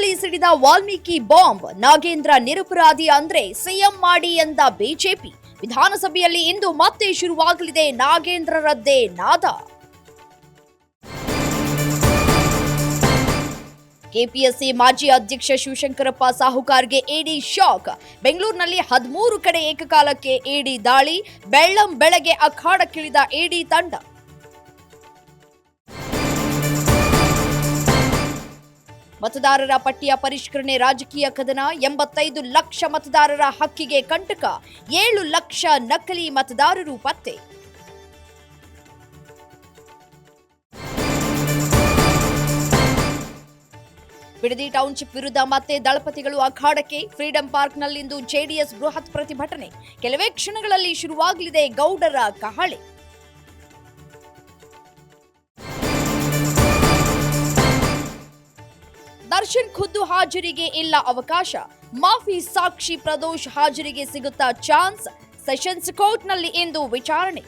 ಬೆಂಗಳೂರಿನಲ್ಲಿ ಸಿಡಿದ ವಾಲ್ಮೀಕಿ ಬಾಂಬ್. ನಾಗೇಂದ್ರ ನಿರಪರಾಧಿ ಅಂದ್ರೆ ಸಿಎಂ ಮಾಡಿ ಎಂದ ಬಿಜೆಪಿ. ವಿಧಾನಸಭೆಯಲ್ಲಿ ಇಂದು ಮತ್ತೆ ಶುರುವಾಗಲಿದೆ ನಾಗೇಂದ್ರರದ್ದೇ ನಾದ. ಕೆಪಿಎಸ್ಸಿ ಮಾಜಿ ಅಧ್ಯಕ್ಷ ಶಿವಶಂಕರಪ್ಪ ಸಾಹುಕಾರ್ಗೆ ಇಡಿ ಶಾಕ್. ಬೆಂಗಳೂರಿನಲ್ಲಿ 13 ಕಡೆ ಏಕಕಾಲಕ್ಕೆ ಇಡಿ ದಾಳಿ. ಬೆಳ್ಳಂ ಬೆಳಗ್ಗೆ ಅಖಾಡಕ್ಕಿಳಿದ ಇಡಿ ತಂಡ. ಮತದಾರರ ಪಟ್ಟಿಯ ಪರಿಷ್ಕರಣೆ ರಾಜಕೀಯ ಕದನ. 85 ಲಕ್ಷ ಮತದಾರರ ಹಕ್ಕಿಗೆ ಕಂಟಕ. 7 ಲಕ್ಷ ನಕಲಿ ಮತದಾರರು ಪತ್ತೆ. ಬಿಡದಿ ಟೌನ್ಶಿಪ್ ವಿರುದ್ಧ ಮತ್ತೆ ದಳಪತಿಗಳು ಅಖಾಡಕ್ಕೆ. ಫ್ರೀಡಂ ಪಾರ್ಕ್ನಲ್ಲಿಂದು ಜೆಡಿಎಸ್ ಬೃಹತ್ ಪ್ರತಿಭಟನೆ. ಕೆಲವೇ ಕ್ಷಣಗಳಲ್ಲಿ ಶುರುವಾಗಲಿದೆ ಗೌಡರ ಕಹಳೆ. ದರ್ಶನ್ ಖುದ್ದು ಹಾಜರಿಗೆ ಇಲ್ಲ ಅವಕಾಶ. ಮಾಫಿ ಸಾಕ್ಷಿ ಪ್ರದೋಷ್ ಹಾಜರಿಗೆ ಸಿಗುತ್ತಾ ಚಾನ್ಸ್. ಸೆಷನ್ಸ್ ಕೋರ್ಟ್ನಲ್ಲಿ ಇಂದು ವಿಚಾರಣೆ.